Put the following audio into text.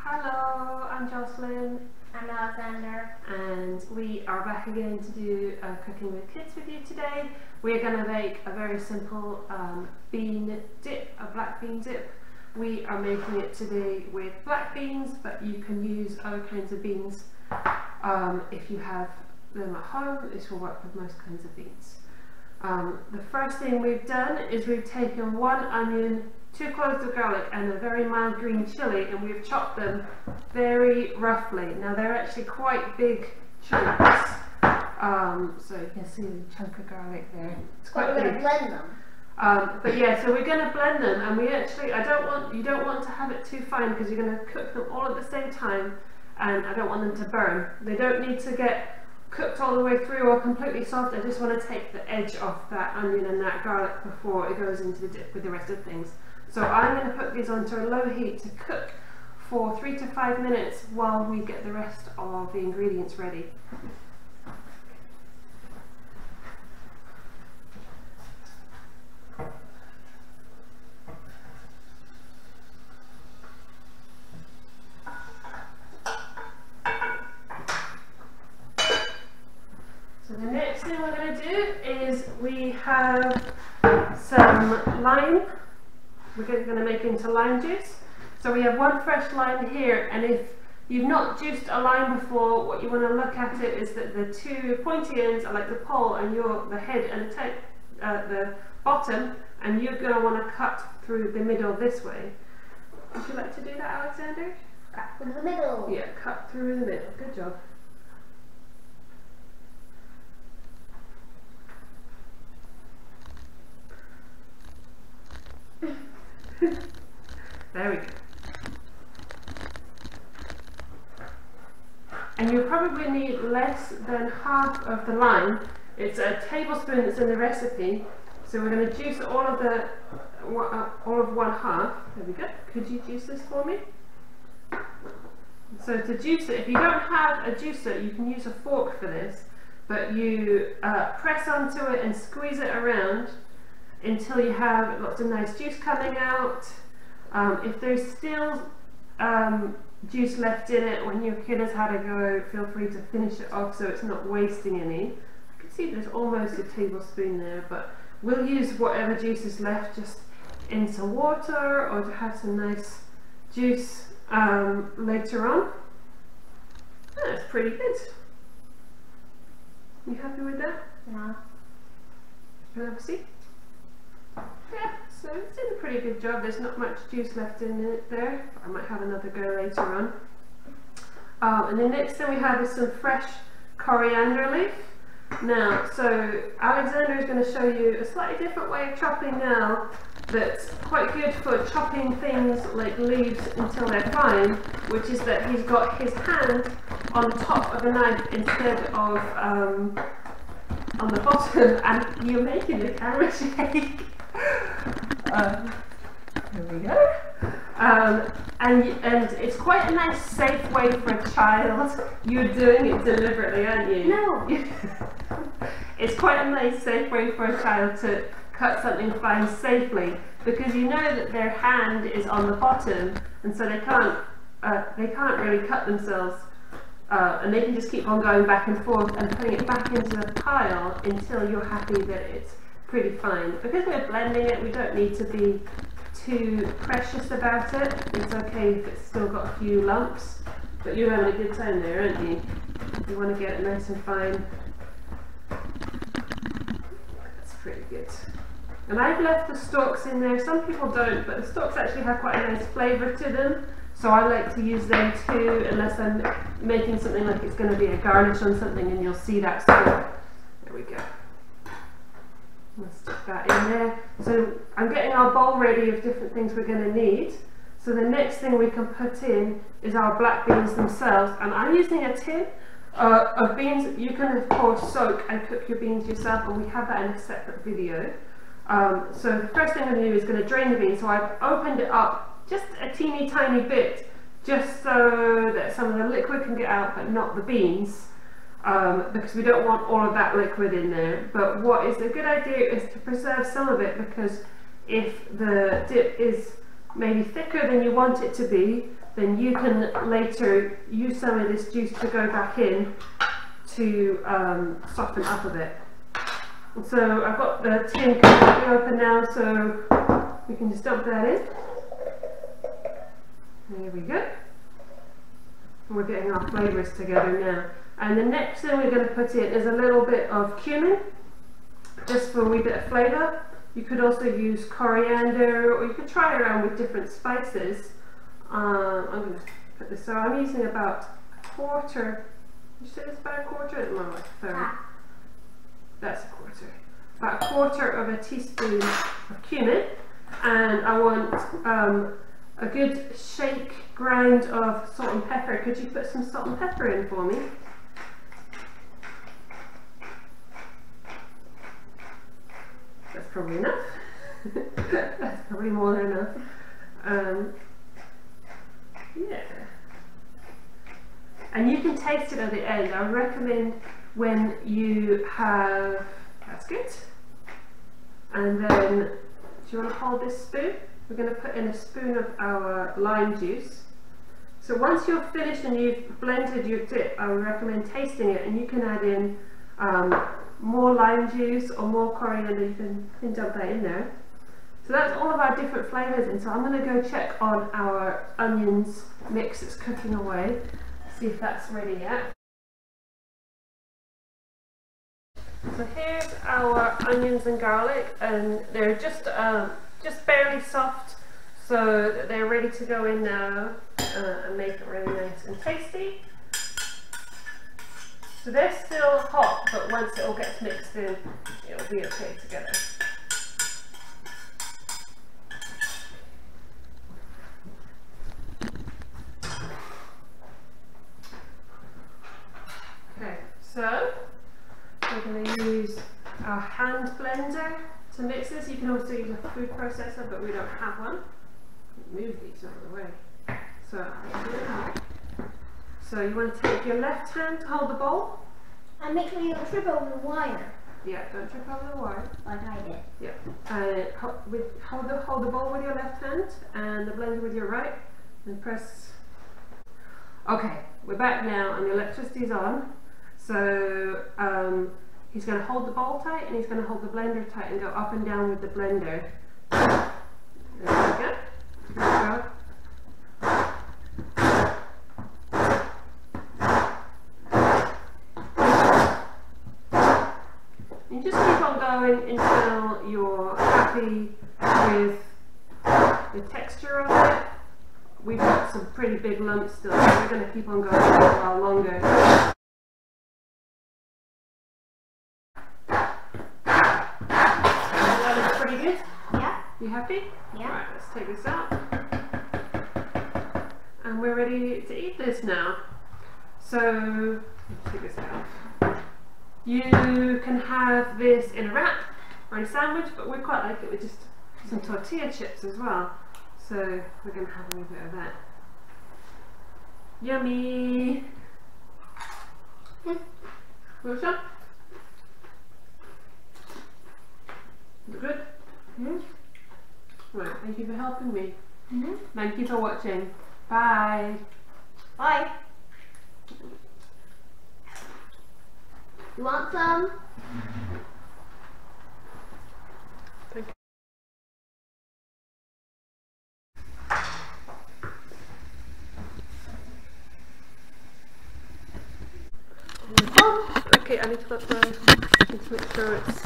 Hello, I'm Jocelyn. I'm Alexander. And we are back again to do Cooking with Kids with you today. We're going to make a very simple bean dip, a black bean dip. We are making it today with black beans, but you can use other kinds of beans if you have them at home. This will work with most kinds of beans. The first thing we've done is we've taken 1 onion, 2 cloves of garlic and a very mild green chilli, and we've chopped them very roughly. Now they're actually quite big chunks, so you can see the chunk of garlic there. It's quite But we're big. going to blend them. But yeah, so we're going to blend them, and we actually, you don't want to have it too fine because you're going to cook them all at the same time, and I don't want them to burn. They don't need to get cooked all the way through or completely soft. I just want to take the edge off that onion and that garlic before it goes into the dip with the rest of things. So I'm going to put these onto a low heat to cook for 3 to 5 minutes while we get the rest of the ingredients ready. So the next thing we're going to do is we have some lime. We're going to make into lime juice. So we have 1 fresh lime here, and if you've not juiced a lime before, what you want to look at it is that the 2 pointy ends are like the pole, and the head and the bottom, and you're going to want to cut through the middle this way. Would you like to do that, Alexander? Cut through the middle. Yeah, cut through the middle. Good job. There we go. And you probably need less than half of the lime. It's a tablespoon that's in the recipe. So we're going to juice all of 1/2. There we go. Could you juice this for me? So to juice it, if you don't have a juicer, you can use a fork for this. But you press onto it and squeeze it around until you have lots of nice juice coming out. If there's still juice left in it when your kid has had a go, feel free to finish it off so it's not wasting any. I can see there's almost a tablespoon there, but we'll use whatever juice is left just in some water or to have some nice juice later on. That's pretty good. You happy with that? No. Can I have a seat? Yeah, so it's doing a pretty good job. There's not much juice left in it there. I might have another go later on. And the next thing we have is some fresh coriander leaf. Now, so Alexander is going to show you a slightly different way of chopping now that's quite good for chopping things like leaves until they're fine, which is that he's got his hand on top of a knife instead of on the bottom, and you're making the camera shake. There we go. And it's quite a nice, safe way for a child. You're doing it deliberately, aren't you? No. It's quite a nice, safe way for a child to cut something fine safely, because you know that their hand is on the bottom, and so they can't really cut themselves. And they can just keep on going back and forth and putting it back into the pile until you're happy that it's pretty fine. Because we're blending it, we don't need to be too precious about it. It's okay if it's still got a few lumps, but you're having a good time there, aren't you? You want to get it nice and fine. That's pretty good. And I've left the stalks in there. Some people don't, but the stalks actually have quite a nice flavour to them. So I like to use them too, unless I'm making something like it's going to be a garnish on something, and you'll see that stalk. There we go. I'll stick that in there. So I'm getting our bowl ready of different things we're going to need. So the next thing we can put in is our black beans themselves, and I'm using a tin of beans. You can of course soak and cook your beans yourself, and we have that in a separate video. So the first thing I'm going to do is going to drain the beans. So I've opened it up just a teeny tiny bit, just so that some of the liquid can get out, but not the beans. Because we don't want all of that liquid in there. But what is a good idea is to preserve some of it, because if the dip is maybe thicker than you want it to be, then you can later use some of this juice to go back in to soften up a bit. And so I've got the tin completely open now, so we can just dump that in. There we go. And we're getting our flavours together now. And the next thing we're going to put in is a little bit of cumin, just for a wee bit of flavour. You could also use coriander, or you could try around with different spices. I'm going to put this, so I'm using about a quarter. Did you say it's about a quarter? It's more like a third. That's a quarter. About a quarter of a teaspoon of cumin, and I want a good shake grind of salt and pepper. Could you put some salt and pepper in for me? That's probably enough. That's probably more than enough. Yeah. And you can taste it at the end. I recommend when you have, that's good. And then, do you want to hold this spoon? We're going to put in a spoon of our lime juice. So once you're finished and you've blended your dip, I would recommend tasting it, and you can add in more lime juice or more coriander. You can dump that in there. So that's all of our different flavours in. So I'm going to go check on our onions mix that's cooking away, see if that's ready yet. So here's our onions and garlic, and they're just barely soft, so that they're ready to go in now and make it really nice and tasty. So they're still hot, but once it all gets mixed in, it'll be okay together. Okay, so we're going to use our hand blender to mix this. You can also use a food processor, but we don't have one. Move these out of the way. So you want to take your left hand to hold the bowl. And make sure you don't trip over the wire. Yeah, don't trip over the wire. Like I did. Yeah. Hold the bowl with your left hand and the blender with your right, and press. Okay, we're back now, and the electricity's on. So he's going to hold the bowl tight, and he's going to hold the blender tight and go up and down with the blender. There we go. Here we go. You just keep on going until you're happy with the texture of it. We've got some pretty big lumps still, so we're going to keep on going for a while longer. That looks pretty good. Yeah. You happy? Yeah. Alright, let's take this out. And we're ready to eat this now. So, let's take this out. You can have this in a wrap or in a sandwich, but we quite like it with just some tortilla chips as well. So we're going to have a wee bit of that. Yummy! Want some? Good? Mm-hmm. Right, thank you for helping me. Mm-hmm. Thank you for watching. Bye! Bye. You want some? Thank you. Okay, I need to let the, I need to make sure it's